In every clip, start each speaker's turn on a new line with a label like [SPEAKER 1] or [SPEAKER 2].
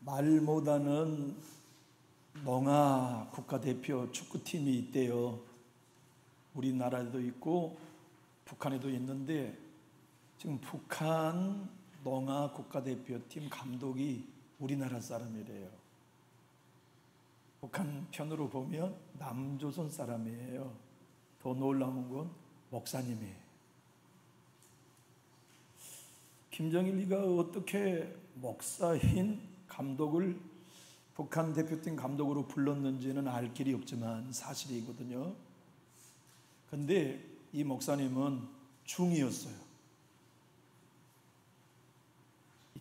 [SPEAKER 1] 말 못하는 농아 국가대표 축구팀이 있대요. 우리나라에도 있고 북한에도 있는데 지금 북한 농아 국가대표팀 감독이 우리나라 사람이래요. 북한 편으로 보면 남조선 사람이에요. 더 놀라운 건 목사님이에요. 김정일이가 어떻게 목사인 감독을 북한 대표팀 감독으로 불렀는지는 알 길이 없지만 사실이거든요. 근데 이 목사님은 중이었어요.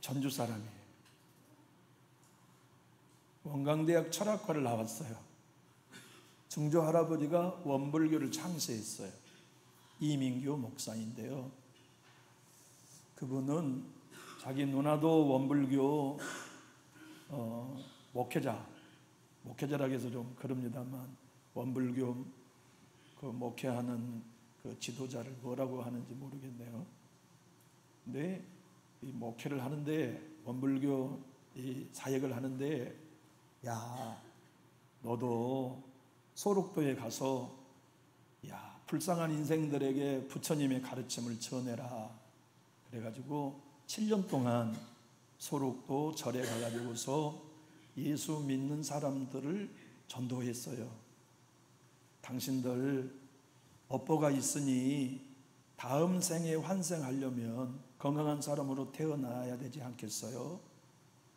[SPEAKER 1] 전주 사람이에요. 원광대학 철학과를 나왔어요. 증조 할아버지가 원불교를 창시했어요. 이민교 목사인데요. 그분은 자기 누나도 원불교 목회자라고 해서 좀 그럽니다만 원불교 그 목회하는 그 지도자를 뭐라고 하는지 모르겠네요. 근데 이 목회를 하는데 원불교 이 사역을 하는데 야 너도 소록도에 가서 야 불쌍한 인생들에게 부처님의 가르침을 전해라. 그래가지고 7년 동안 소록도 절에 가가지고서 예수 믿는 사람들을 전도했어요. 당신들 업보가 있으니 다음 생에 환생하려면 건강한 사람으로 태어나야 되지 않겠어요?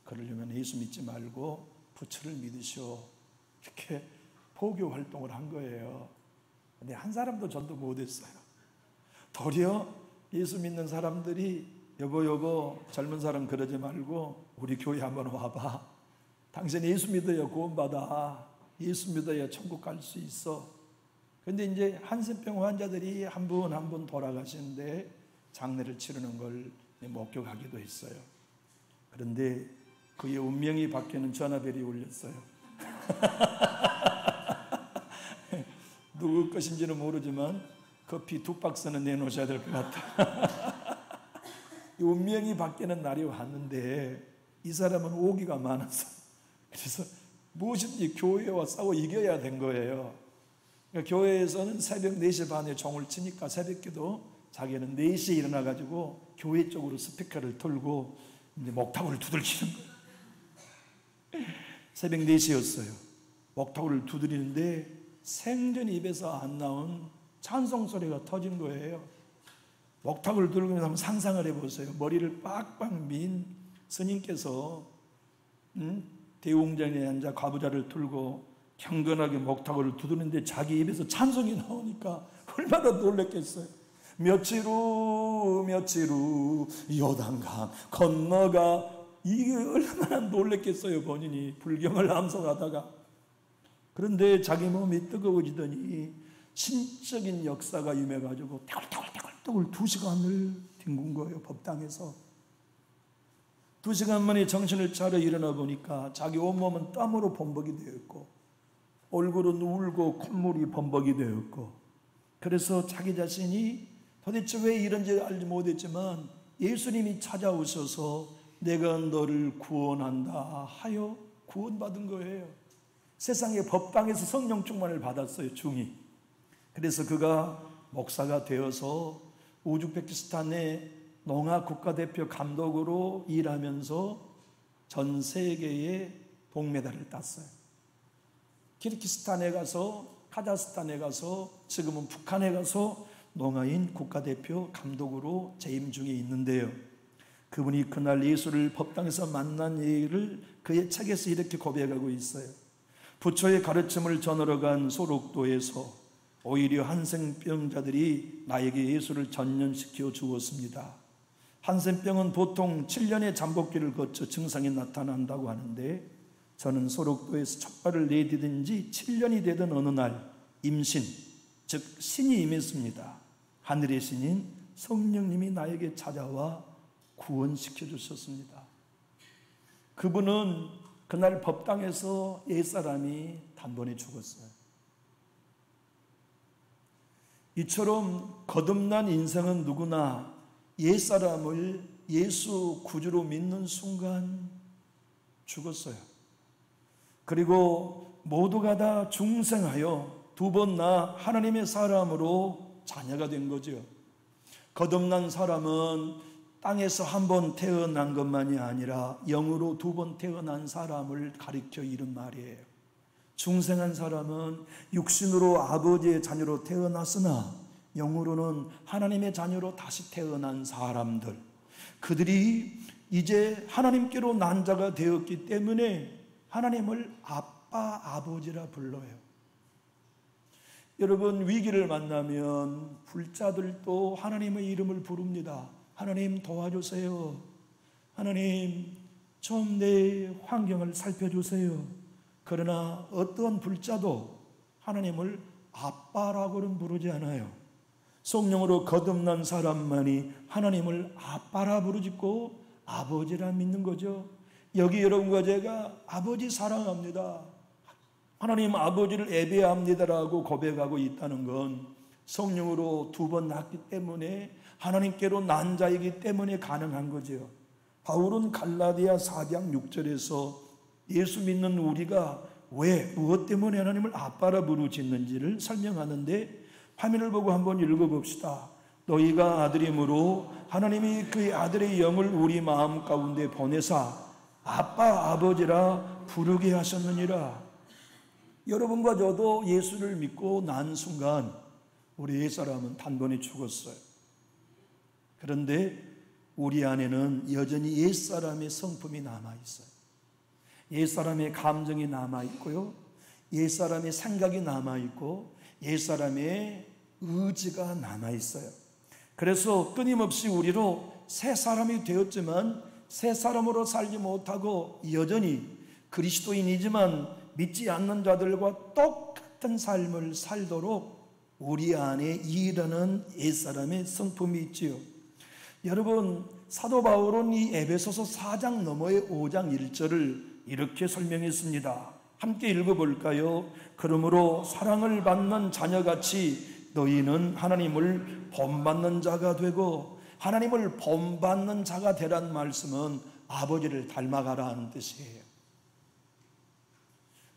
[SPEAKER 1] 그러려면 예수 믿지 말고 부처를 믿으시오. 이렇게 포교 활동을 한 거예요. 근데 한 사람도 전도 못했어요. 도리어 예수 믿는 사람들이 여보 젊은 사람 그러지 말고 우리 교회 한번 와봐. 당신 예수 믿어야 구원받아. 예수 믿어야 천국 갈 수 있어. 근데 이제 한센병 환자들이 한 분 한 분 돌아가시는데 장례를 치르는 걸 목격하기도 했어요. 그런데 그의 운명이 바뀌는 전화벨이 울렸어요. 누구 것인지는 모르지만 커피 2박스는 내놓으셔야 될 것 같다. 운명이 바뀌는 날이 왔는데 이 사람은 오기가 많았어. 그래서 무엇인지 교회와 싸워 이겨야 된 거예요. 그러니까 교회에서는 새벽 4시 반에 종을 치니까 새벽기도 자기는 4시에 일어나가지고 교회 쪽으로 스피커를 틀고 이제 목탁을 두들기는 거예요. 새벽 4시였어요. 목탁을 두드리는데 생전 입에서 안 나온 찬송 소리가 터진 거예요. 목탁을 들고 한번 상상을 해보세요. 머리를 빡빡 민 스님께서 대웅전에 앉아 과부자를 들고 경건하게 목탁을 두드리는데 자기 입에서 찬송이 나오니까 얼마나 놀랬겠어요. 며칠 후 요단강 건너가 이게 얼마나 놀랬겠어요. 본인이 불경을 암송하다가. 그런데 자기 몸이 뜨거워지더니 신적인 역사가 임해가지고 태굴태굴 2시간을 뒹군 거예요. 법당에서 2시간 만에 정신을 차려 일어나 보니까 자기 온몸은 땀으로 범벅이 되었고 얼굴은 울고 콧물이 범벅이 되었고 그래서 자기 자신이 도대체 왜 이런지 알지 못했지만 예수님이 찾아오셔서 내가 너를 구원한다 하여 구원받은 거예요. 세상의 법당에서 성령 충만을 받았어요. 중이. 그래서 그가 목사가 되어서 우즈베키스탄의 농아 국가대표 감독으로 일하면서 전 세계에 동메달을 땄어요. 키르기스탄에 가서 카자흐스탄에 가서 지금은 북한에 가서 농아인 국가대표 감독으로 재임 중에 있는데요. 그분이 그날 예수를 법당에서 만난 얘기를 그의 책에서 이렇게 고백하고 있어요. 부처의 가르침을 전하러 간 소록도에서 오히려 한센병자들이 나에게 예수를 전염시켜 주었습니다. 한센병은 보통 7년의 잠복기를 거쳐 증상이 나타난다고 하는데 저는 소록도에서 첫 발을 내디딘 지 7년이 되던 어느 날 임신, 즉 신이 임했습니다. 하늘의 신인 성령님이 나에게 찾아와 구원시켜 주셨습니다. 그분은 그날 법당에서 옛사람이 단번에 죽었어요. 이처럼 거듭난 인생은 누구나 옛사람을 예수 구주로 믿는 순간 죽었어요. 그리고 모두가 다 중생하여 두 번 나 하나님의 사람으로 자녀가 된 거죠. 거듭난 사람은 땅에서 한 번 태어난 것만이 아니라 영으로 두 번 태어난 사람을 가리켜 이른 말이에요. 중생한 사람은 육신으로 아버지의 자녀로 태어났으나 영으로는 하나님의 자녀로 다시 태어난 사람들, 그들이 이제 하나님께로 난 자가 되었기 때문에 하나님을 아빠, 아버지라 불러요. 여러분, 위기를 만나면 불자들도 하나님의 이름을 부릅니다. 하나님 도와주세요. 하나님 좀 내 환경을 살펴주세요. 그러나 어떤 불자도 하나님을 아빠라고는 부르지 않아요. 성령으로 거듭난 사람만이 하나님을 아빠라 부르짖고 아버지라 믿는 거죠. 여기 여러분과 제가 아버지 사랑합니다, 하나님 아버지를 예배합니다라고 고백하고 있다는 건 성령으로 두 번 낳기 때문에 하나님께로 난 자이기 때문에 가능한 거죠. 바울은 갈라디아 4장 6절에서 예수 믿는 우리가 왜, 무엇 때문에 하나님을 아빠라 부르짖는지를 설명하는데, 화면을 보고 한번 읽어봅시다. 너희가 아들이므로 하나님이 그의 아들의 영을 우리 마음 가운데 보내사 아빠 아버지라 부르게 하셨느니라. 여러분과 저도 예수를 믿고 난 순간 우리 옛사람은 단번에 죽었어요. 그런데 우리 안에는 여전히 옛사람의 성품이 남아있어요. 옛사람의 감정이 남아있고요, 옛사람의 생각이 남아있고 옛사람의 의지가 남아있어요. 그래서 끊임없이 우리로 새 사람이 되었지만 새 사람으로 살지 못하고 여전히 그리스도인이지만 믿지 않는 자들과 똑같은 삶을 살도록 우리 안에 일하는 옛사람의 성품이 있지요. 여러분, 사도 바울은 이 에베소서 4장 너머의 5장 1절을 이렇게 설명했습니다. 함께 읽어볼까요? 그러므로 사랑을 받는 자녀같이 너희는 하나님을 본받는 자가 되고, 하나님을 본받는 자가 되란 말씀은 아버지를 닮아가라 하는 뜻이에요.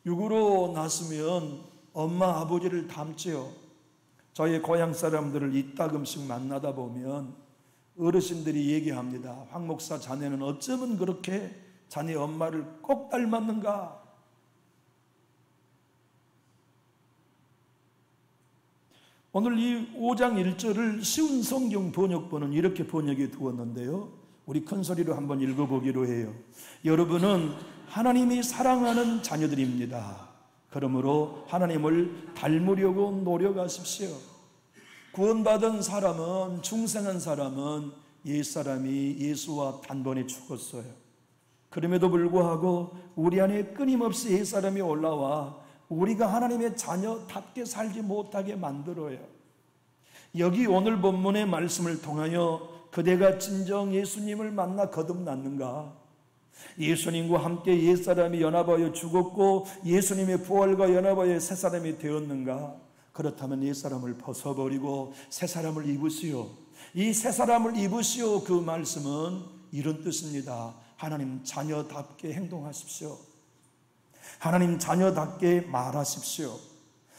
[SPEAKER 1] 육으로 났으면 엄마 아버지를 닮지요. 저희 고향 사람들을 이따금씩 만나다 보면 어르신들이 얘기합니다. 황 목사, 자네는 어쩌면 그렇게 자네 엄마를 꼭 닮았는가? 오늘 이 5장 1절을 쉬운 성경 번역본은 이렇게 번역해 두었는데요, 우리 큰 소리로 한번 읽어보기로 해요. 여러분은 하나님이 사랑하는 자녀들입니다. 그러므로 하나님을 닮으려고 노력하십시오. 구원받은 사람은, 중생한 사람은 옛사람이 예수와 단번에 죽었어요. 그럼에도 불구하고 우리 안에 끊임없이 옛사람이 올라와 우리가 하나님의 자녀답게 살지 못하게 만들어요. 여기 오늘 본문의 말씀을 통하여 그대가 진정 예수님을 만나 거듭났는가? 예수님과 함께 옛사람이 연합하여 죽었고 예수님의 부활과 연합하여 새사람이 되었는가? 그렇다면 옛사람을 벗어버리고 새사람을 입으시오. 이 새사람을 입으시오, 그 말씀은 이런 뜻입니다. 하나님 자녀답게 행동하십시오. 하나님 자녀답게 말하십시오.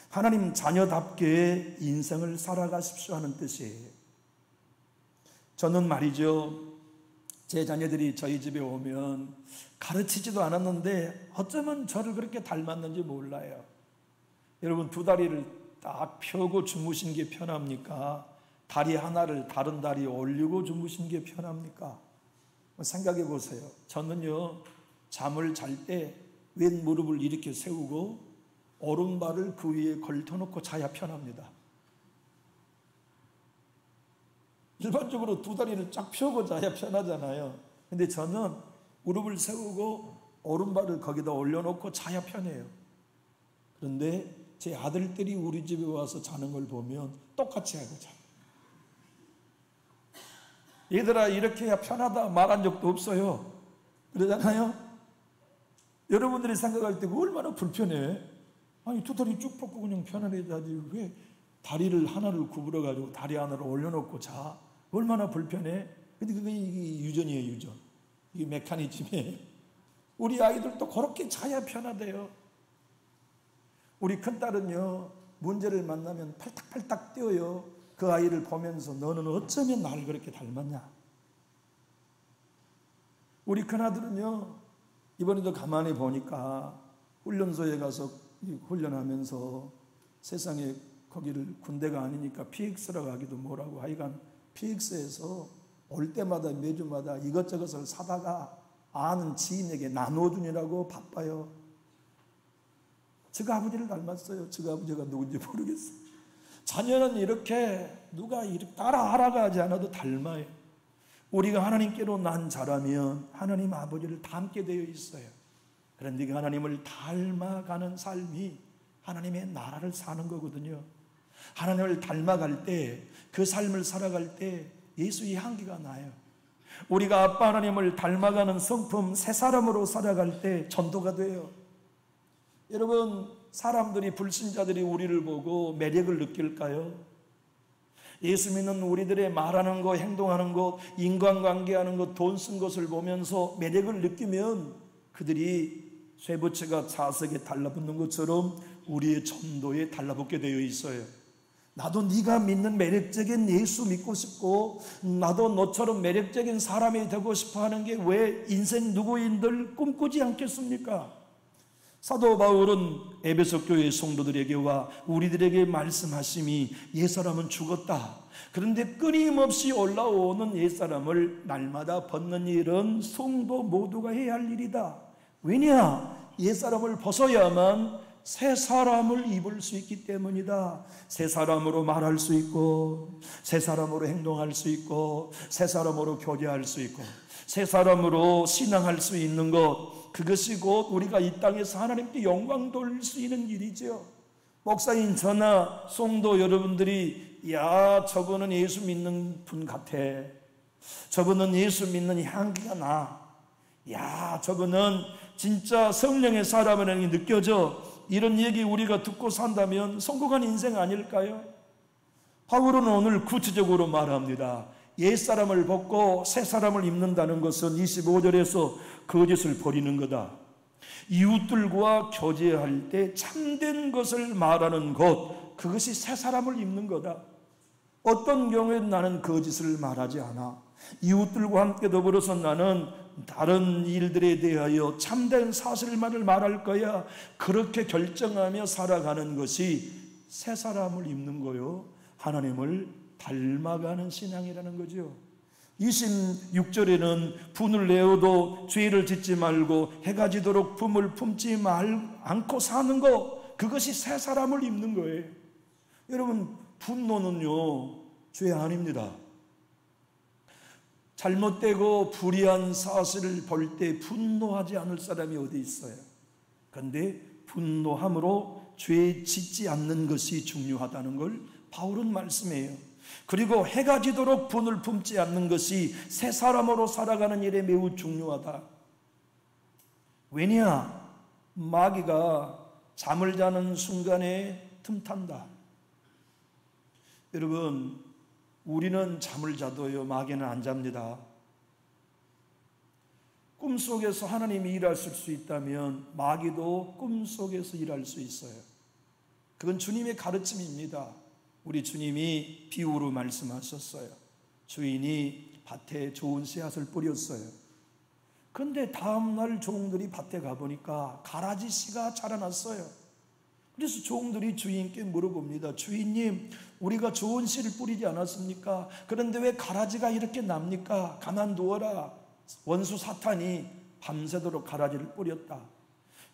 [SPEAKER 1] 하나님 자녀답게 인생을 살아가십시오 하는 뜻이에요. 저는 말이죠, 제 자녀들이 저희 집에 오면 가르치지도 않았는데 어쩌면 저를 그렇게 닮았는지 몰라요. 여러분, 두 다리를 딱 펴고 주무신 게 편합니까? 다리 하나를 다른 다리에 올리고 주무신 게 편합니까? 생각해 보세요. 저는요, 잠을 잘 때 왼 무릎을 이렇게 세우고 오른발을 그 위에 걸쳐놓고 자야 편합니다. 일반적으로 두 다리를 쫙 펴고 자야 편하잖아요. 근데 저는 무릎을 세우고 오른발을 거기다 올려놓고 자야 편해요. 그런데 제 아들들이 우리 집에 와서 자는 걸 보면 똑같이 하고 자요. 얘들아, 이렇게 해야 편하다 말한 적도 없어요. 그러잖아요. 여러분들이 생각할 때 얼마나 불편해. 아니, 두 다리 쭉 뻗고 그냥 편안히 자지 왜 다리를 하나를 구부려 가지고 다리 하나를 올려놓고 자? 얼마나 불편해. 근데 그게 유전이에요, 유전. 이게 메커니즘이에요. 우리 아이들도 그렇게 자야 편하대요. 우리 큰딸은요, 문제를 만나면 팔딱팔딱 뛰어요. 그 아이를 보면서 너는 어쩌면 나를 그렇게 닮았냐. 우리 큰아들은요, 이번에도 가만히 보니까 훈련소에 가서 훈련하면서 세상에 거기를 군대가 아니니까 PX로 가기도 뭐라고 하여간 PX에서 올 때마다 매주마다 이것저것을 사다가 아는 지인에게 나눠주느라고 바빠요. 저가 아버지를 닮았어요. 저가 아버지가 누군지 모르겠어요. 자녀는 이렇게 누가 이렇게 따라하라고 하지 않아도 닮아요. 우리가 하나님께로 난 자라면 하나님 아버지를 닮게 되어 있어요. 그런데 그 하나님을 닮아가는 삶이 하나님의 나라를 사는 거거든요. 하나님을 닮아갈 때, 그 삶을 살아갈 때 예수의 향기가 나요. 우리가 아빠 하나님을 닮아가는 성품 새 사람으로 살아갈 때 전도가 돼요. 여러분, 사람들이, 불신자들이 우리를 보고 매력을 느낄까요? 예수 믿는 우리들의 말하는 것, 행동하는 것, 인간관계하는 것, 돈 쓴 것을 보면서 매력을 느끼면 그들이 쇠붙이가 자석에 달라붙는 것처럼 우리의 전도에 달라붙게 되어 있어요. 나도 네가 믿는 매력적인 예수 믿고 싶고, 나도 너처럼 매력적인 사람이 되고 싶어 하는 게 왜 인생 누구인들 꿈꾸지 않겠습니까? 사도 바울은 에베소 교회 성도들에게와 우리들에게 말씀하심이 옛사람은 죽었다. 그런데 끊임없이 올라오는 옛사람을 날마다 벗는 일은 성도 모두가 해야 할 일이다. 왜냐? 옛사람을 벗어야만 새 사람을 입을 수 있기 때문이다. 새 사람으로 말할 수 있고, 새 사람으로 행동할 수 있고, 새 사람으로 교제할 수 있고, 새 사람으로 신앙할 수 있는 것, 그것이 곧 우리가 이 땅에서 하나님께 영광 돌릴 수 있는 일이죠. 목사님 저나 성도 여러분들이 야, 저분은 예수 믿는 분 같아, 저분은 예수 믿는 향기가 나, 야, 저분은 진짜 성령의 사람이라는 게 느껴져, 이런 얘기 우리가 듣고 산다면 성공한 인생 아닐까요? 바울은 오늘 구체적으로 말합니다. 옛사람을 벗고 새사람을 입는다는 것은 25절에서 거짓을 버리는 거다. 이웃들과 교제할 때 참된 것을 말하는 것, 그것이 새사람을 입는 거다. 어떤 경우에는 나는 거짓을 말하지 않아. 이웃들과 함께 더불어서 나는 다른 일들에 대하여 참된 사실만을 말할 거야. 그렇게 결정하며 살아가는 것이 새 사람을 입는 거요, 하나님을 닮아가는 신앙이라는 거죠. 26절에는 분을 내어도 죄를 짓지 말고 해가 지도록 품을 품지 않고 사는 것, 그것이 새 사람을 입는 거예요. 여러분, 분노는요 죄 아닙니다. 잘못되고 불의한 사실을 볼 때 분노하지 않을 사람이 어디 있어요? 그런데 분노함으로 죄 짓지 않는 것이 중요하다는 걸 바울은 말씀해요. 그리고 해가 지도록 분을 품지 않는 것이 새 사람으로 살아가는 일에 매우 중요하다. 왜냐? 마귀가 잠을 자는 순간에 틈탄다. 여러분, 우리는 잠을 자도요 마귀는 안 잡니다. 꿈속에서 하나님이 일하실 수 있다면 마귀도 꿈속에서 일할 수 있어요. 그건 주님의 가르침입니다. 우리 주님이 비유로 말씀하셨어요. 주인이 밭에 좋은 씨앗을 뿌렸어요. 그런데 다음날 종들이 밭에 가보니까 가라지 씨가 자라났어요. 그래서 종들이 주인께 물어봅니다. 주인님, 우리가 좋은 씨를 뿌리지 않았습니까? 그런데 왜 가라지가 이렇게 납니까? 가만두어라. 원수 사탄이 밤새도록 가라지를 뿌렸다.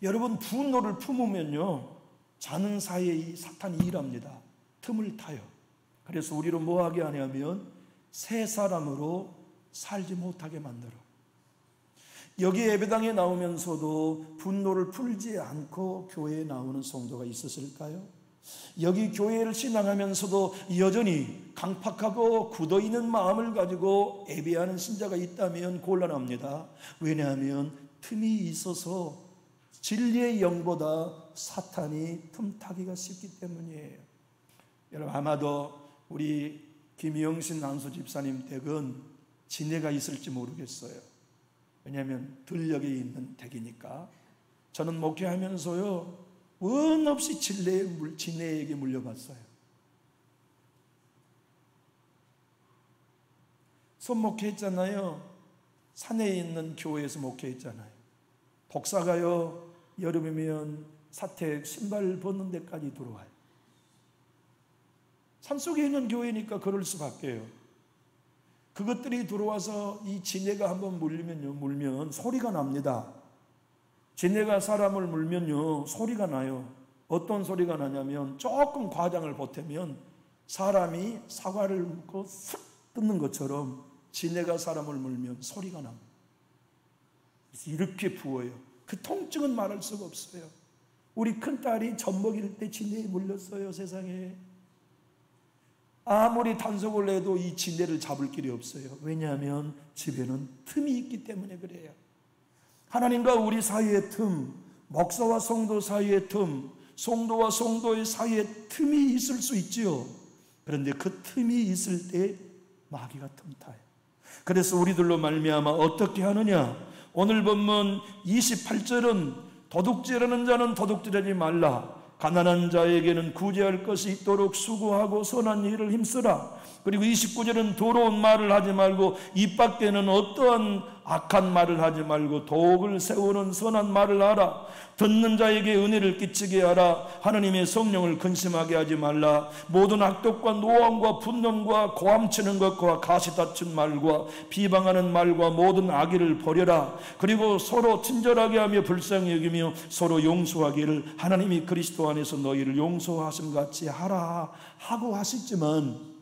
[SPEAKER 1] 여러분, 분노를 품으면요 자는 사이에 이 사탄이 일합니다. 틈을 타요. 그래서 우리를 뭐하게 하냐면 새 사람으로 살지 못하게 만들어. 여기 예배당에 나오면서도 분노를 풀지 않고 교회에 나오는 성도가 있었을까요? 여기 교회를 신앙하면서도 여전히 강팍하고 굳어있는 마음을 가지고 예배하는 신자가 있다면 곤란합니다. 왜냐하면 틈이 있어서 진리의 영보다 사탄이 틈타기가 쉽기 때문이에요. 여러분, 아마도 우리 김영신 안수 집사님 댁은 지네가 있을지 모르겠어요. 왜냐하면 들녘에 있는 댁이니까. 저는 목회하면서요, 원 없이 진례에게 물려봤어요. 손목회했잖아요. 산에 있는 교회에서 목회했잖아요. 독사가요, 여름이면 사택 신발 벗는 데까지 들어와요. 산속에 있는 교회니까 그럴 수밖에요. 그것들이 들어와서 이 진해가 한번 물면 소리가 납니다. 진해가 사람을 물면요, 소리가 나요. 어떤 소리가 나냐면 조금 과장을 보태면 사람이 사과를 묶고 슥 뜯는 것처럼 진해가 사람을 물면 소리가 납니다. 그래서 이렇게 부어요. 그 통증은 말할 수가 없어요. 우리 큰딸이 젖먹일 때 진해에 물렸어요. 세상에. 아무리 단속을 해도 이 진해를 잡을 길이 없어요. 왜냐하면 집에는 틈이 있기 때문에 그래요. 하나님과 우리 사이의 틈, 목사와 성도 사이의 틈, 성도와 성도의 사이에 틈이 있을 수 있지요. 그런데 그 틈이 있을 때 마귀가 틈타요. 그래서 우리들로 말미암아 어떻게 하느냐? 오늘 본문 28절은 도둑질하는 자는 도둑질하지 말라. 가난한 자에게는 구제할 것이 있도록 수고하고 선한 일을 힘쓰라. 그리고 29절은 더러운 말을 하지 말고 입 밖에는 어떠한 악한 말을 하지 말고 독을 세우는 선한 말을 하라. 듣는 자에게 은혜를 끼치게 하라. 하나님의 성령을 근심하게 하지 말라. 모든 악독과 노함과 분노과 고함치는 것과 가시다친 말과 비방하는 말과 모든 악의를 버려라. 그리고 서로 친절하게 하며 불쌍히 여기며 서로 용서하기를 하나님이 그리스도 안에서 너희를 용서하심 같이 하라 하고 하시지만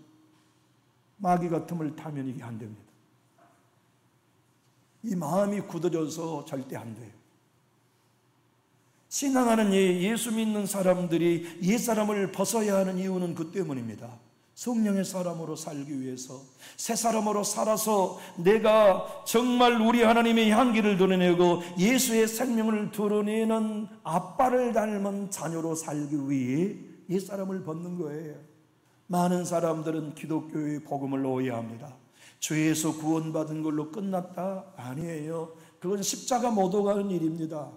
[SPEAKER 1] 마귀가 틈을 타면 이게 안 됩니다. 이 마음이 굳어져서 절대 안 돼요. 신앙하는 예수 믿는 사람들이 옛사람을 벗어야 하는 이유는 그 때문입니다. 성령의 사람으로 살기 위해서, 새 사람으로 살아서 내가 정말 우리 하나님의 향기를 드러내고 예수의 생명을 드러내는 아빠를 닮은 자녀로 살기 위해 옛사람을 벗는 거예요. 많은 사람들은 기독교의 복음을 오해합니다. 죄에서 구원받은 걸로 끝났다? 아니에요. 그건 십자가 못 오가는 일입니다.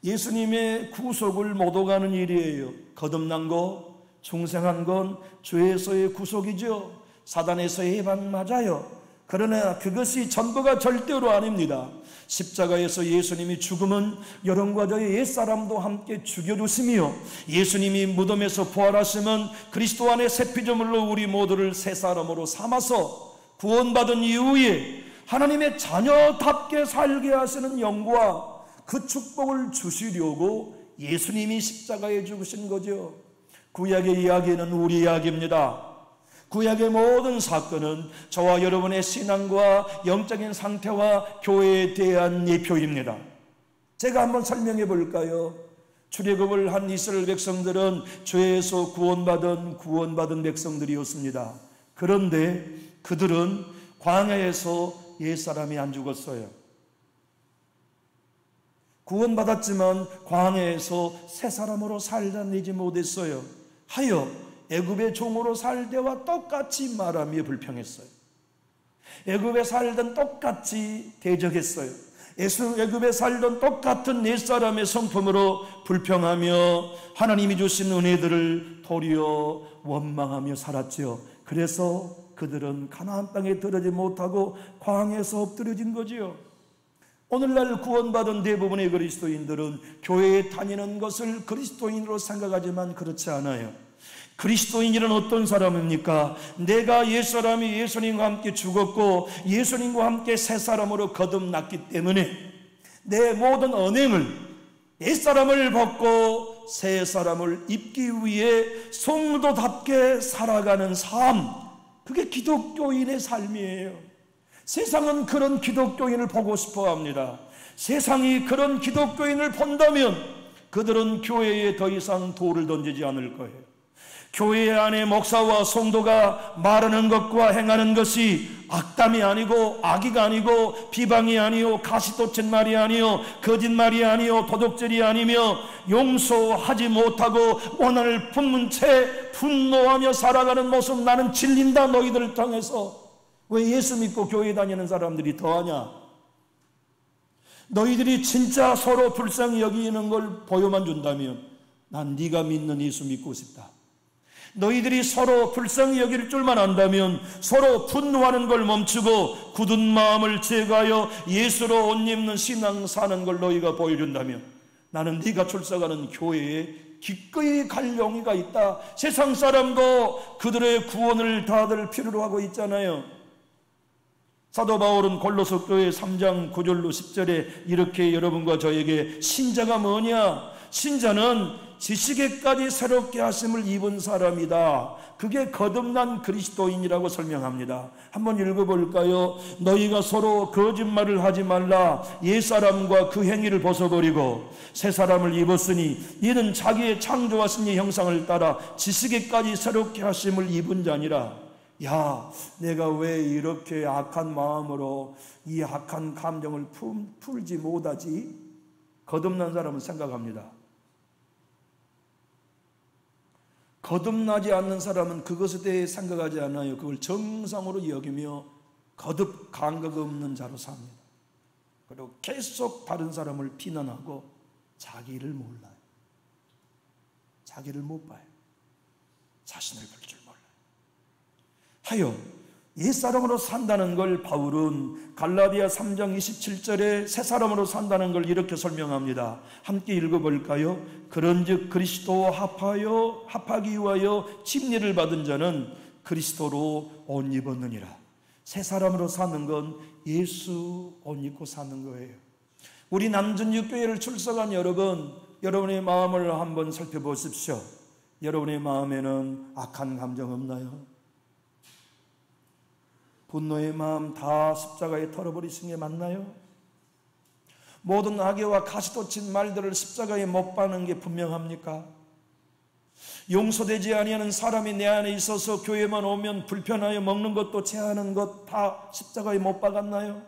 [SPEAKER 1] 예수님의 구속을 못 오가는 일이에요. 거듭난 거, 중생한 건 죄에서의 구속이죠. 사단에서의 해방 맞아요. 그러나 그것이 전부가 절대로 아닙니다. 십자가에서 예수님이 죽음은 여러분과 저의 옛사람도 함께 죽여주시며 예수님이 무덤에서 부활하시면 그리스도 안에 새 피조물로 우리 모두를 새 사람으로 삼아서 구원받은 이후에 하나님의 자녀답게 살게 하시는 영광, 그 축복을 주시려고 예수님이 십자가에 죽으신 거죠. 구약의 이야기는 우리 이야기입니다. 구약의 모든 사건은 저와 여러분의 신앙과 영적인 상태와 교회에 대한 예표입니다. 제가 한번 설명해 볼까요? 출애굽을 한 이스라엘 백성들은 죄에서 구원받은 백성들이었습니다. 그런데 그들은 광야에서 옛사람이 안 죽었어요. 구원받았지만 광야에서 새 사람으로 살아내지 못했어요. 하여 애굽의 종으로 살 때와 똑같이 말하며 불평했어요. 애굽에 살던 똑같이 대적했어요. 애굽에 살던 똑같은 옛사람의 성품으로 불평하며 하나님이 주신 은혜들을 도리어 원망하며 살았죠. 그래서 그들은 가나안 땅에 들어지 못하고 광야에서 엎드려진 거지요. 오늘날 구원받은 대부분의 그리스도인들은 교회에 다니는 것을 그리스도인으로 생각하지만 그렇지 않아요. 그리스도인이란 어떤 사람입니까? 내가 옛사람이 예수님과 함께 죽었고 예수님과 함께 새 사람으로 거듭났기 때문에 내 모든 언행을 옛사람을 벗고 새 사람을 입기 위해 성도답게 살아가는 삶, 그게 기독교인의 삶이에요. 세상은 그런 기독교인을 보고 싶어 합니다. 세상이 그런 기독교인을 본다면 그들은 교회에 더 이상 돌을 던지지 않을 거예요. 교회 안에 목사와 성도가 말하는 것과 행하는 것이 악담이 아니고 악의가 아니고 비방이 아니요 가시돋친 말이 아니요 거짓말이 아니요 도둑질이 아니며 용서하지 못하고 원한을 품은 채 분노하며 살아가는 모습, 나는 질린다 너희들을 통해서. 왜 예수 믿고 교회 다니는 사람들이 더하냐? 너희들이 진짜 서로 불쌍히 여기는 걸 보여만 준다면 난 네가 믿는 예수 믿고 싶다. 너희들이 서로 불쌍히 여길 줄만 안다면 서로 분노하는 걸 멈추고 굳은 마음을 제거하여 예수로 옷 입는 신앙 사는 걸 너희가 보여준다면 나는 네가 출석하는 교회에 기꺼이 갈 용의가 있다. 세상 사람도 그들의 구원을 다들 필요로 하고 있잖아요. 사도 바울은 골로새 교회 3장 9절로 10절에 이렇게 여러분과 저에게 신자가 뭐냐? 신자는 지식에까지 새롭게 하심을 입은 사람이다. 그게 거듭난 그리스도인이라고 설명합니다. 한번 읽어볼까요? 너희가 서로 거짓말을 하지 말라. 옛사람과 그 행위를 벗어버리고 새 사람을 입었으니 이는 자기의 창조하신 이 형상을 따라 지식에까지 새롭게 하심을 입은 자니라. 야, 내가 왜 이렇게 악한 마음으로 이 악한 감정을 풀지 못하지? 거듭난 사람은 생각합니다. 거듭나지 않는 사람은 그것에 대해 생각하지 않아요. 그걸 정상으로 여기며 거듭 감각 없는 자로 삽니다. 그리고 계속 다른 사람을 비난하고 자기를 몰라요. 자기를 못 봐요. 자신을 볼 줄 몰라요. 하여 옛사람으로 산다는 걸 바울은 갈라디아 3장 27절에 새사람으로 산다는 걸 이렇게 설명합니다. 함께 읽어볼까요? 그런즉 그리스도와 합하기 위하여 침례를 받은 자는 그리스도로 옷 입었느니라. 새사람으로 사는 건 예수 옷 입고 사는 거예요. 우리 남준육교회를 출석한 여러분, 여러분의 마음을 한번 살펴보십시오. 여러분의 마음에는 악한 감정 없나요? 분노의 마음 다 십자가에 털어버리신 게 맞나요? 모든 악의와 가시돋친 말들을 십자가에 못 박는 게 분명합니까? 용서되지 아니하는 사람이 내 안에 있어서 교회만 오면 불편하여 먹는 것도 제하는 것 다 십자가에 못 박았나요?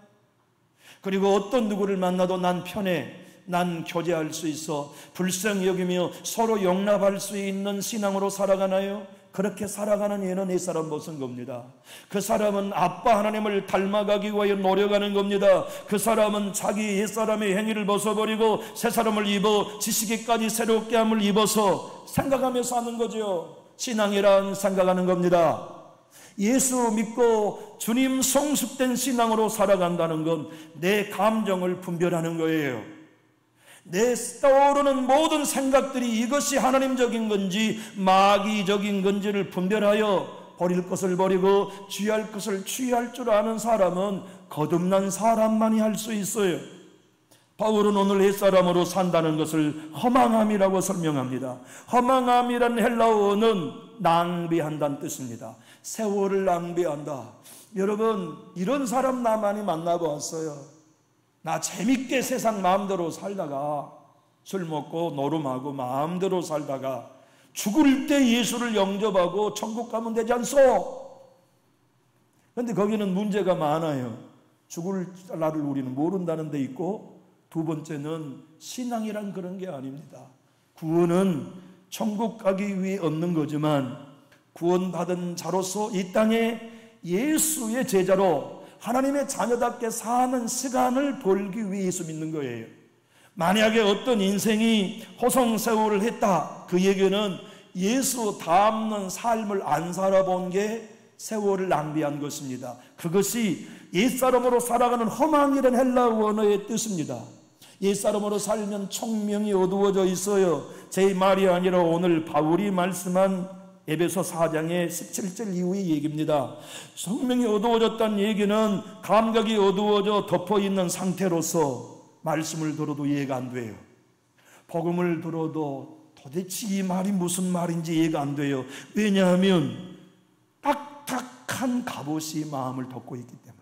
[SPEAKER 1] 그리고 어떤 누구를 만나도 난 편해, 난 교제할 수 있어, 불쌍히 여기며 서로 용납할 수 있는 신앙으로 살아가나요? 그렇게 살아가는 얘는 옛사람 벗은 겁니다. 그 사람은 아빠 하나님을 닮아가기 위하여 노력하는 겁니다. 그 사람은 자기 옛사람의 행위를 벗어버리고 새사람을 입어 지식에까지 새롭게 함을 입어서 생각하며 사는 거죠. 신앙이란 생각하는 겁니다. 예수 믿고 주님 성숙된 신앙으로 살아간다는 건 내 감정을 분별하는 거예요. 내 떠오르는 모든 생각들이 이것이 하나님적인 건지 마귀적인 건지를 분별하여 버릴 것을 버리고 취할 것을 취할 줄 아는 사람은 거듭난 사람만이 할 수 있어요. 바울은 오늘 옛사람으로 산다는 것을 허망함이라고 설명합니다. 허망함이란 헬라어는 낭비한다는 뜻입니다. 세월을 낭비한다. 여러분, 이런 사람 나 많이 만나보았어요. 나 재밌게 세상 마음대로 살다가 술 먹고 노름하고 마음대로 살다가 죽을 때 예수를 영접하고 천국 가면 되지 않소? 그런데 거기는 문제가 많아요. 죽을 날을 우리는 모른다는 데 있고, 두 번째는 신앙이란 그런 게 아닙니다. 구원은 천국 가기 위해 얻는 거지만 구원받은 자로서 이 땅에 예수의 제자로 하나님의 자녀답게 사는 시간을 벌기 위해 예수 믿는 거예요. 만약에 어떤 인생이 호송세월을 했다, 그 얘기는 예수 닮는 삶을 안 살아본 게 세월을 낭비한 것입니다. 그것이 옛사람으로 살아가는 허망이라는 헬라 원어의 뜻입니다. 옛사람으로 살면 총명이 어두워져 있어요. 제 말이 아니라 오늘 바울이 말씀한 에베소 4장의 17절 이후의 얘기입니다. 성명이 어두워졌다는 얘기는 감각이 어두워져 덮어있는 상태로서 말씀을 들어도 이해가 안 돼요. 복음을 들어도 도대체 이 말이 무슨 말인지 이해가 안 돼요. 왜냐하면 딱딱한 갑옷이 마음을 덮고 있기 때문에.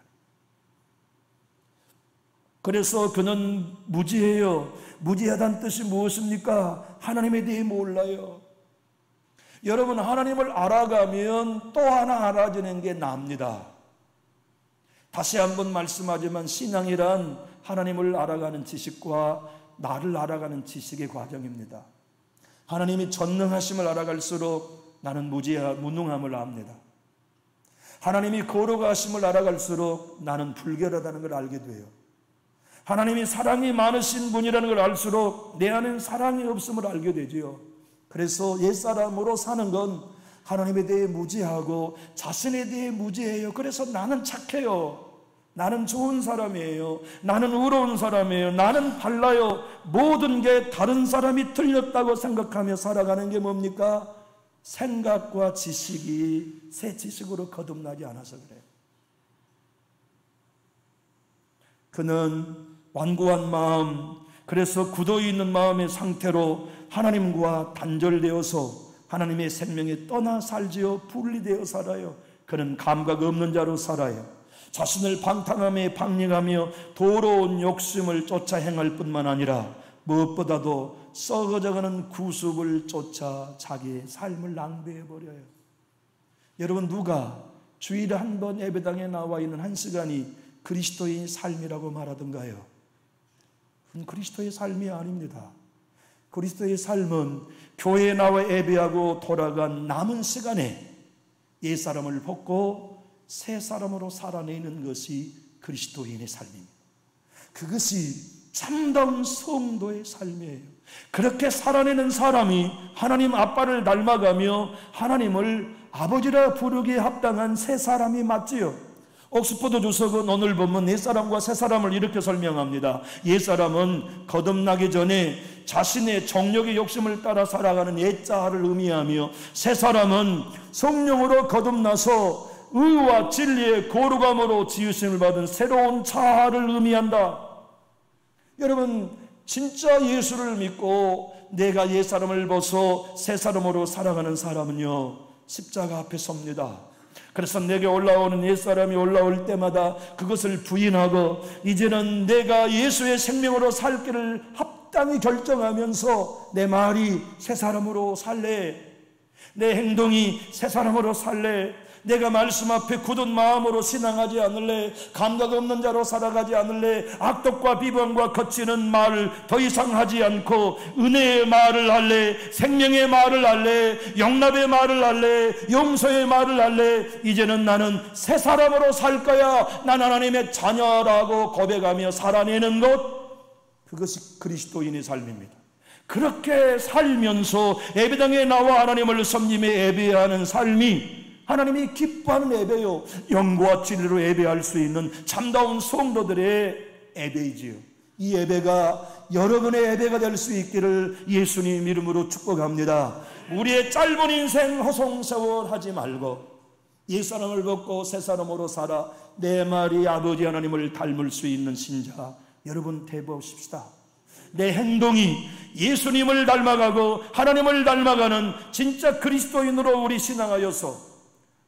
[SPEAKER 1] 그래서 그는 무지해요. 무지하다는 뜻이 무엇입니까? 하나님에 대해 몰라요. 여러분, 하나님을 알아가면 또 하나 알아지는 게 납니다. 다시 한번 말씀하지만 신앙이란 하나님을 알아가는 지식과 나를 알아가는 지식의 과정입니다. 하나님이 전능하심을 알아갈수록 나는 무능함을 압니다. 하나님이 거룩하심을 알아갈수록 나는 불결하다는 걸 알게 돼요. 하나님이 사랑이 많으신 분이라는 걸 알수록 내 안엔 사랑이 없음을 알게 되지요. 그래서 옛사람으로 사는 건 하나님에 대해 무지하고 자신에 대해 무지해요. 그래서 나는 착해요, 나는 좋은 사람이에요, 나는 의로운 사람이에요, 나는 발라요. 모든 게 다른 사람이 틀렸다고 생각하며 살아가는 게 뭡니까? 생각과 지식이 새 지식으로 거듭나지 않아서 그래요. 그는 완고한 마음, 그래서 굳어있는 마음의 상태로 하나님과 단절되어서 하나님의 생명에 떠나 살지요. 분리되어 살아요. 그는 감각 없는 자로 살아요. 자신을 방탕함에 방탕하며 더러운 욕심을 쫓아 행할 뿐만 아니라 무엇보다도 썩어져가는 구습을 쫓아 자기의 삶을 낭비해버려요. 여러분, 누가 주일에 한 번 예배당에 나와 있는 한 시간이 그리스도의 삶이라고 말하던가요? 그건 그리스도의 삶이 아닙니다. 그리스도의 삶은 교회에 나와 예배하고 돌아간 남은 시간에 옛사람을 벗고 새 사람으로 살아내는 것이 그리스도인의 삶입니다. 그것이 참다운 성도의 삶이에요. 그렇게 살아내는 사람이 하나님 아빠를 닮아가며 하나님을 아버지라 부르기에 합당한 새 사람이 맞지요. 옥스퍼드 주석은 오늘 보면 옛사람과 새사람을 이렇게 설명합니다. 옛사람은 거듭나기 전에 자신의 정욕의 욕심을 따라 살아가는 옛자아를 의미하며, 새사람은 성령으로 거듭나서 의와 진리의 거룩함으로 지으심을 받은 새로운 자아를 의미한다. 여러분, 진짜 예수를 믿고 내가 옛사람을 벗어 새사람으로 살아가는 사람은요, 십자가 앞에 섭니다. 그래서 내게 올라오는 옛사람이 올라올 때마다 그것을 부인하고 이제는 내가 예수의 생명으로 살 길을 합당히 결정하면서 내 말이 새사람으로 살래, 내 행동이 새사람으로 살래, 내가 말씀 앞에 굳은 마음으로 신앙하지 않을래, 감각 없는 자로 살아가지 않을래, 악독과 비방과 거치는 말을 더 이상 하지 않고 은혜의 말을 할래, 생명의 말을 할래, 영납의 말을 할래, 용서의 말을 할래. 이제는 나는 새 사람으로 살 거야, 난 하나님의 자녀라고 고백하며 살아내는 것, 그것이 그리스도인의 삶입니다. 그렇게 살면서 예배당에 나와 하나님을 섬김에 예배하는 삶이 하나님이 기뻐하는 예배요, 영과 진리로 예배할 수 있는 참다운 성도들의 예배이지요. 이 예배가 여러분의 예배가 될 수 있기를 예수님 이름으로 축복합니다. 우리의 짧은 인생 허송세월하지 말고 옛사람을 벗고 새사람으로 살아 내 말이 아버지 하나님을 닮을 수 있는 신자 여러분 되보십시다. 내 행동이 예수님을 닮아가고 하나님을 닮아가는 진짜 그리스도인으로 우리 신앙하여서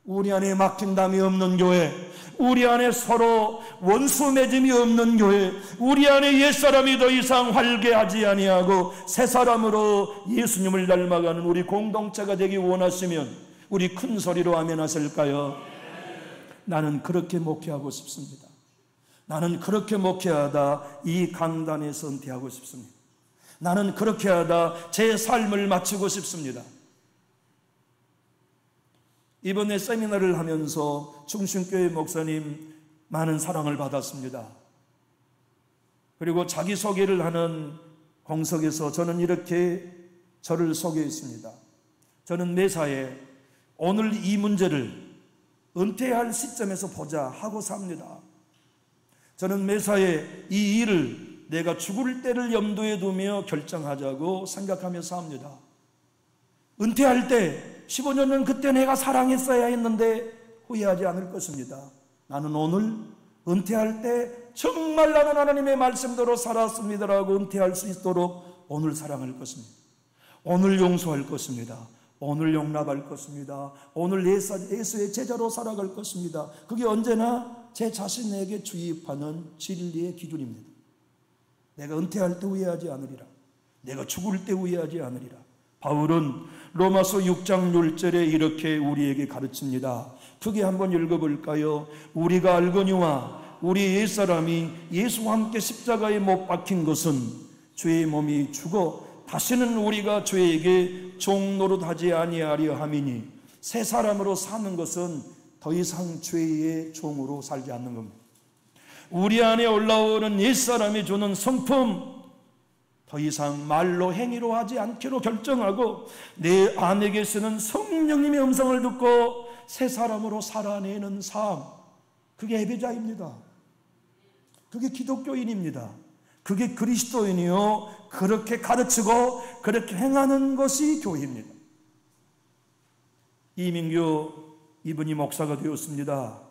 [SPEAKER 1] 우리 안에 막힌담이 없는 교회, 우리 안에 서로 원수 맺음이 없는 교회, 우리 안에 옛사람이 더 이상 활개하지 아니하고 새사람으로 예수님을 닮아가는 우리 공동체가 되기 원하시면 우리 큰 소리로 아멘 하실까요? 나는 그렇게 목회하고 싶습니다. 나는 그렇게 목회하다 이 강단에 선택하고 싶습니다. 나는 그렇게 하다 제 삶을 마치고 싶습니다. 이번에 세미나를 하면서 충신교회 목사님 많은 사랑을 받았습니다. 그리고 자기소개를 하는 공석에서 저는 이렇게 저를 소개했습니다. 저는 매사에 오늘 이 문제를 은퇴할 시점에서 보자 하고 삽니다. 저는 매사에 이 일을 내가 죽을 때를 염두에 두며 결정하자고 생각하며 삽니다. 은퇴할 때 15년은 그때 내가 사랑했어야 했는데 후회하지 않을 것입니다. 나는 오늘 은퇴할 때 정말 나는 하나님의 말씀대로 살았습니다라고 은퇴할 수 있도록 오늘 사랑할 것입니다. 오늘 용서할 것입니다. 오늘 용납할 것입니다. 오늘 예수의 제자로 살아갈 것입니다. 그게 언제나 제 자신에게 주입하는 진리의 기준입니다. 내가 은퇴할 때 후회하지 않으리라. 내가 죽을 때 후회하지 않으리라. 바울은 로마서 6장 6절에 이렇게 우리에게 가르칩니다. 크게 한번 읽어볼까요? 우리가 알거니와 우리 옛사람이 예수와 함께 십자가에 못 박힌 것은 죄의 몸이 죽어 다시는 우리가 죄에게 종노릇하지 아니하려 함이니 새 사람으로 사는 것은 더 이상 죄의 종으로 살지 않는 겁니다. 우리 안에 올라오는 옛사람이 주는 성품, 더 이상 말로 행위로 하지 않기로 결정하고 내 안에 계시는 성령님의 음성을 듣고 새 사람으로 살아내는 삶, 그게 예배자입니다. 그게 기독교인입니다. 그게 그리스도인이요, 그렇게 가르치고 그렇게 행하는 것이 교회입니다. 이민규 이분이 목사가 되었습니다.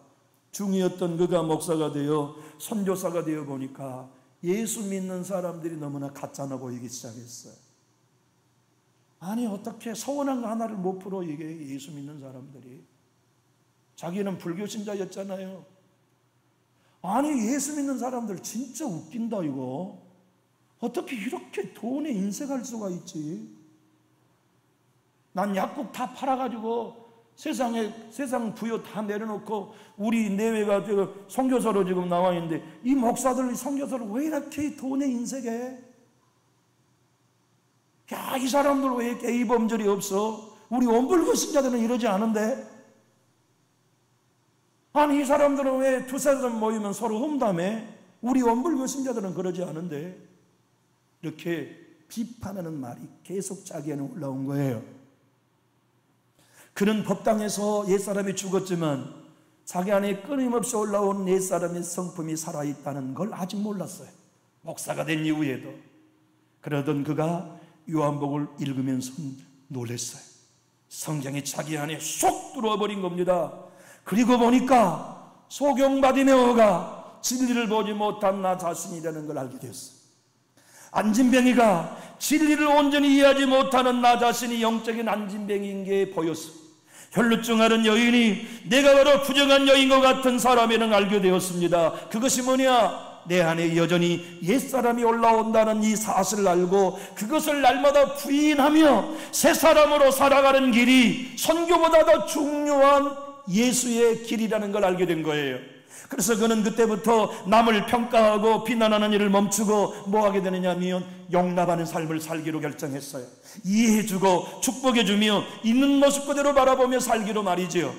[SPEAKER 1] 중이었던 그가 목사가 되어 선교사가 되어 보니까 예수 믿는 사람들이 너무나 가짜나 보이기 시작했어요. 아니 어떻게 서운한 거 하나를 못 풀어, 이게 예수 믿는 사람들이. 자기는 불교 신자였잖아요. 아니 예수 믿는 사람들 진짜 웃긴다 이거. 어떻게 이렇게 돈에 인색할 수가 있지. 난 약국 다 팔아가지고 세상 부여 다 내려놓고 우리 내외가 선교사로 지금 나와 있는데 이 목사들 선교사를 왜 이렇게 돈에 인색해? 야, 이 사람들 왜 개의 범절이 없어? 우리 원불교 신자들은 이러지 않은데? 아니 이 사람들은 왜 두세 사람 모이면 서로 험담해? 우리 원불교 신자들은 그러지 않은데? 이렇게 비판하는 말이 계속 자기에는 올라온 거예요. 그는 법당에서 옛사람이 죽었지만 자기 안에 끊임없이 올라온 옛사람의 성품이 살아있다는 걸 아직 몰랐어요. 목사가 된 이후에도. 그러던 그가 요한복음을 읽으면서 놀랐어요. 성경이 자기 안에 쏙 들어와 버린 겁니다. 그리고 보니까 소경바디메오가 진리를 보지 못한 나 자신이라는 걸 알게 되었어요. 안진뱅이가 진리를 온전히 이해하지 못하는 나 자신이 영적인 안진뱅이인 게 보였어요. 혈루증 앓은 여인이 내가 바로 부정한 여인과 같은 사람이라는 걸 알게 되었습니다. 그것이 뭐냐? 내 안에 여전히 옛사람이 올라온다는 이 사실을 알고 그것을 날마다 부인하며 새 사람으로 살아가는 길이 선교보다 더 중요한 예수의 길이라는 걸 알게 된 거예요. 그래서 그는 그때부터 남을 평가하고 비난하는 일을 멈추고 뭐 하게 되느냐 하면 용납하는 삶을 살기로 결정했어요. 이해해주고 축복해주며 있는 모습 그대로 바라보며 살기로 말이지요.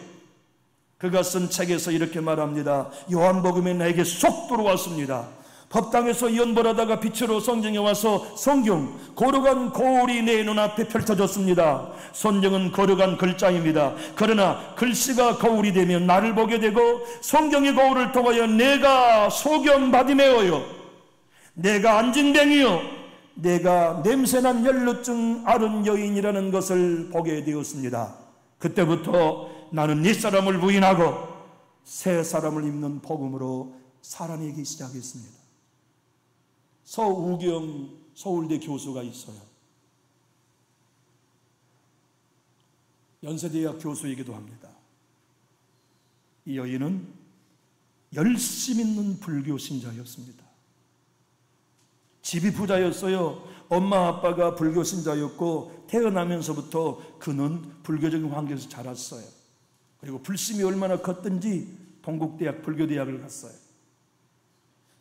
[SPEAKER 1] 그가 쓴 책에서 이렇게 말합니다. 요한복음이 내게 쏙 들어왔습니다. 법당에서 연설하다가 빛으로 성경에 와서 성경 거룩한 거울이 내 눈앞에 펼쳐졌습니다. 성경은 거룩한 글자입니다. 그러나 글씨가 거울이 되면 나를 보게 되고 성경의 거울을 통하여 내가 소경바디메오요, 내가 안진뱅이요, 내가 냄새난 혈루증 앓은 여인이라는 것을 보게 되었습니다. 그때부터 나는 옛사람을 부인하고 새 사람을 입는 복음으로 살아내기 시작했습니다. 서우경 서울대 교수가 있어요. 연세대학 교수이기도 합니다. 이 여인은 열심 있는 불교 신자였습니다. 집이 부자였어요. 엄마 아빠가 불교 신자였고 태어나면서부터 그는 불교적인 환경에서 자랐어요. 그리고 불심이 얼마나 컸든지 동국대학 불교대학을 갔어요.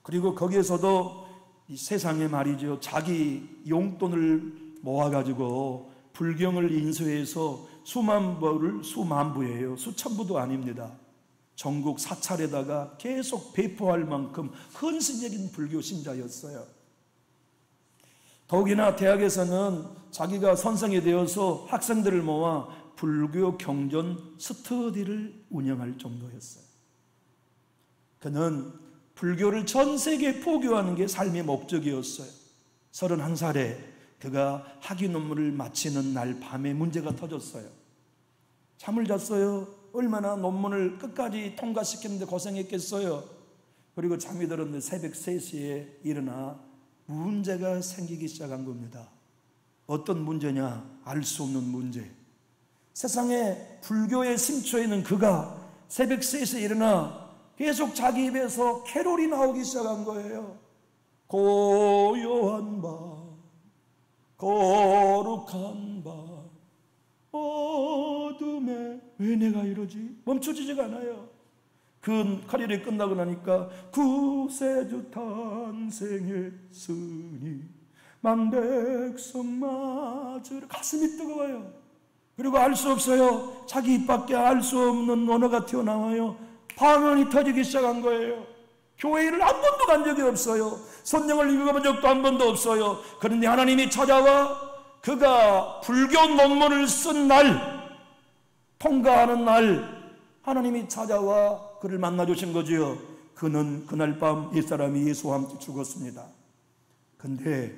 [SPEAKER 1] 그리고 거기에서도 이 세상에 말이죠, 자기 용돈을 모아가지고 불경을 인수해서 수만 부예요. 수천 부도 아닙니다. 전국 사찰에다가 계속 배포할 만큼 헌신적인 불교 신자였어요. 더욱이나 대학에서는 자기가 선생이 되어서 학생들을 모아 불교 경전 스터디를 운영할 정도였어요. 그는 불교를 전 세계에 포교하는 게 삶의 목적이었어요. 31살에 그가 학위 논문을 마치는 날 밤에 문제가 터졌어요. 잠을 잤어요. 얼마나 논문을 끝까지 통과시키는데 고생했겠어요. 그리고 잠이 들었는데 새벽 3시에 일어나 문제가 생기기 시작한 겁니다. 어떤 문제냐? 알 수 없는 문제. 세상에 불교에 심취해 있는 그가 새벽 3시에 일어나 계속 자기 입에서 캐롤이 나오기 시작한 거예요. 고요한 밤, 거룩한 밤, 어둠에 왜 내가 이러지? 멈춰지지가 않아요. 그 카리를 끝나고 나니까 구세주 탄생했으니 만백성 맞으라. 가슴이 뜨거워요. 그리고 알 수 없어요. 자기 입 밖에 알 수 없는 언어가 튀어나와요. 방언이 터지기 시작한 거예요. 교회를 한 번도 간 적이 없어요. 성경을 읽어본 적도 한 번도 없어요. 그런데 하나님이 찾아와 그가 불교 논문을 쓴 날, 통과하는 날 하나님이 찾아와 그를 만나주신 거지요. 그는 그날 밤 옛사람이 예수와 함께 죽었습니다. 근데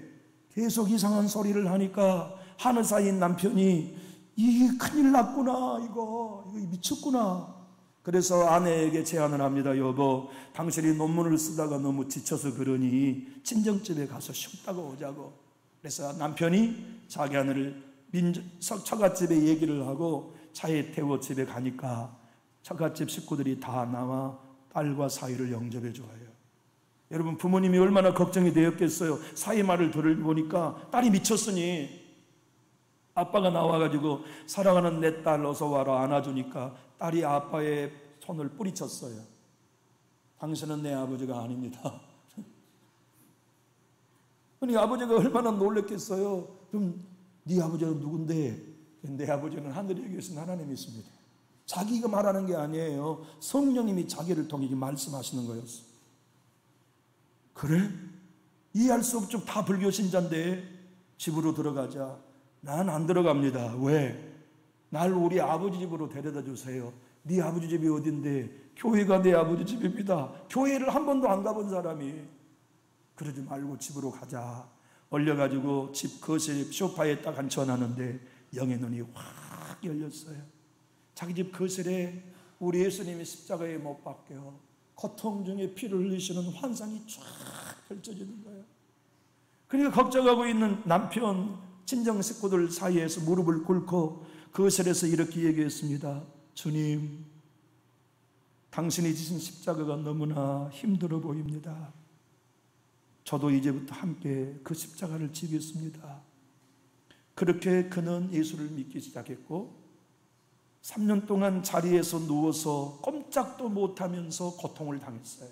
[SPEAKER 1] 계속 이상한 소리를 하니까 하늘사이인 남편이 이 큰일 났구나, 이거 미쳤구나. 그래서 아내에게 제안을 합니다. 여보, 당신이 논문을 쓰다가 너무 지쳐서 그러니 친정집에 가서 쉬었다가 오자고. 그래서 남편이 자기 아내를 처갓집에 얘기를 하고 차에 태워 집에 가니까 처갓집 식구들이 다 나와 딸과 사위를 영접해 줘요. 여러분, 부모님이 얼마나 걱정이 되었겠어요. 사위 말을 들어보니까 딸이 미쳤으니 아빠가 나와가지고 사랑하는 내 딸 어서 와라 안아주니까 딸이 아빠의 손을 뿌리쳤어요. 당신은 내 아버지가 아닙니다. 아니, 아버지가 얼마나 놀랬겠어요. 그럼 네 아버지가 누군데? 내 아버지는 하늘에 계신 하나님이십니다. 자기가 말하는 게 아니에요. 성령님이 자기를 통해 말씀하시는 거였어. 그래? 이해할 수 없죠. 다 불교 신자인데. 집으로 들어가자. 난 안 들어갑니다. 왜? 날 우리 아버지 집으로 데려다 주세요. 네 아버지 집이 어딘데? 교회가 내 아버지 집입니다. 교회를 한 번도 안 가본 사람이. 그러지 말고 집으로 가자. 얼려가지고 집 거실 소파에 딱 앉혀놨는데 영의 눈이 확 열렸어요. 자기 집 거실에 우리 예수님이 십자가에 못 박혀 고통 중에 피를 흘리시는 환상이 쫙 펼쳐지는 거예요. 그러니까 걱정하고 있는 남편, 친정 식구들 사이에서 무릎을 꿇고 거실에서 이렇게 얘기했습니다. 주님, 당신이 지신 십자가가 너무나 힘들어 보입니다. 저도 이제부터 함께 그 십자가를 지겠습니다. 그렇게 그는 예수를 믿기 시작했고 3년 동안 자리에서 누워서 꼼짝도 못하면서 고통을 당했어요.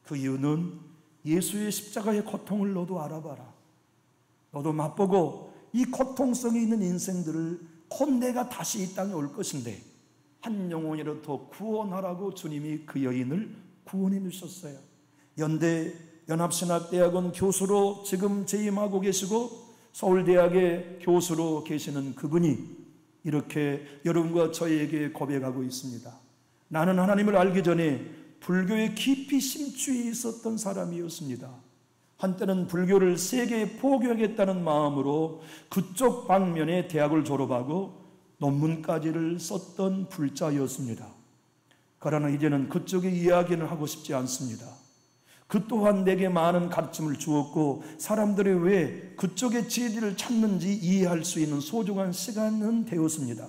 [SPEAKER 1] 그 이유는 예수의 십자가의 고통을 너도 알아봐라. 너도 맛보고 이 고통성이 있는 인생들을 곧 내가 다시 이 땅에 올 것인데 한 영혼이라도 더 구원하라고 주님이 그 여인을 구원해 주셨어요. 연대 연합신학대학원 교수로 지금 재임하고 계시고 서울대학의 교수로 계시는 그분이 이렇게 여러분과 저에게 고백하고 있습니다. 나는 하나님을 알기 전에 불교에 깊이 심취해 있었던 사람이었습니다. 한때는 불교를 세계에 포교하겠다는 마음으로 그쪽 방면에 대학을 졸업하고 논문까지를 썼던 불자였습니다. 그러나 이제는 그쪽의 이야기는 하고 싶지 않습니다. 그 또한 내게 많은 가르침을 주었고 사람들이 왜 그쪽의 진리를 찾는지 이해할 수 있는 소중한 시간은 되었습니다.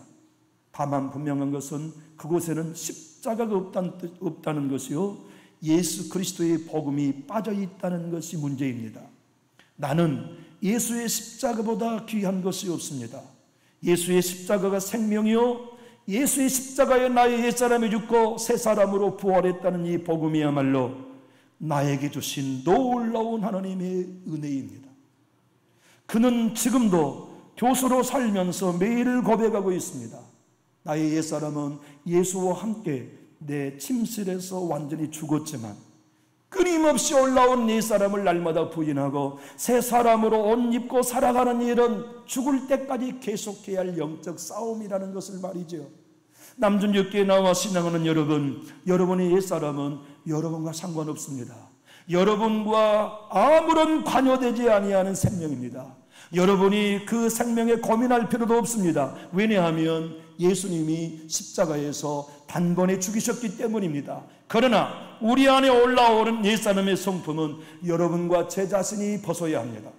[SPEAKER 1] 다만 분명한 것은 그곳에는 십자가가 없다는 것이요 예수 그리스도의 복음이 빠져있다는 것이 문제입니다. 나는 예수의 십자가보다 귀한 것이 없습니다. 예수의 십자가가 생명이요 예수의 십자가에 나의 옛사람이 죽고 새 사람으로 부활했다는 이 복음이야말로 나에게 주신 놀라운 하나님의 은혜입니다. 그는 지금도 교수로 살면서 매일 고백하고 있습니다. 나의 옛사람은 예수와 함께 내 침실에서 완전히 죽었지만 끊임없이 올라온 옛사람을 날마다 부인하고 새 사람으로 옷 입고 살아가는 일은 죽을 때까지 계속해야 할 영적 싸움이라는 것을 말이죠. 남준교회에 나와 신앙하는 여러분, 여러분의 옛사람은 여러분과 상관없습니다. 여러분과 아무런 관여되지 아니하는 생명입니다. 여러분이 그 생명에 고민할 필요도 없습니다. 왜냐하면 예수님이 십자가에서 단번에 죽이셨기 때문입니다. 그러나 우리 안에 올라오는 옛사람의 성품은 여러분과 제 자신이 벗어야 합니다.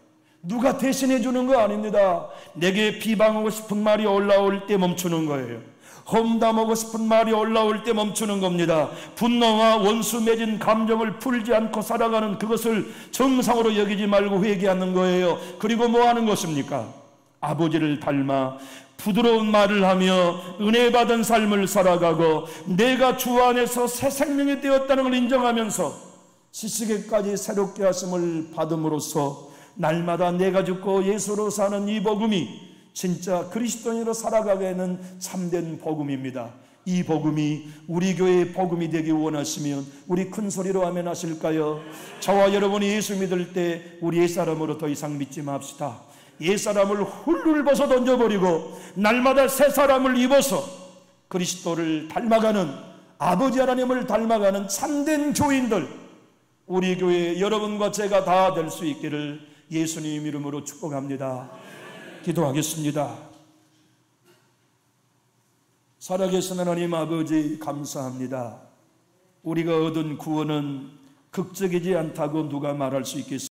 [SPEAKER 1] 누가 대신해 주는 거 아닙니다. 내게 비방하고 싶은 말이 올라올 때 멈추는 거예요. 험담하고 싶은 말이 올라올 때 멈추는 겁니다. 분노와 원수 맺은 감정을 풀지 않고 살아가는 그것을 정상으로 여기지 말고 회개하는 거예요. 그리고 뭐 하는 것입니까? 아버지를 닮아 부드러운 말을 하며 은혜 받은 삶을 살아가고 내가 주 안에서 새 생명이 되었다는 걸 인정하면서 지식에까지 새롭게 하심을 받음으로써 날마다 내가 죽고 예수로 사는 이 복음이 진짜 그리스도인으로 살아가게 하는 참된 복음입니다. 이 복음이 우리 교회의 복음이 되기 원하시면 우리 큰 소리로 아멘 하실까요? 저와 여러분이 예수 믿을 때 우리 옛사람으로 더 이상 믿지 맙시다. 옛사람을 훌훌 벗어 던져버리고 날마다 새 사람을 입어서 그리스도를 닮아가는, 아버지 하나님을 닮아가는 참된 교인들, 우리 교회 여러분과 제가 다 될 수 있기를 예수님 이름으로 축복합니다. 기도하겠습니다. 살아계신 하나님 아버지, 감사합니다. 우리가 얻은 구원은 극적이지 않다고 누가 말할 수 있겠습니까?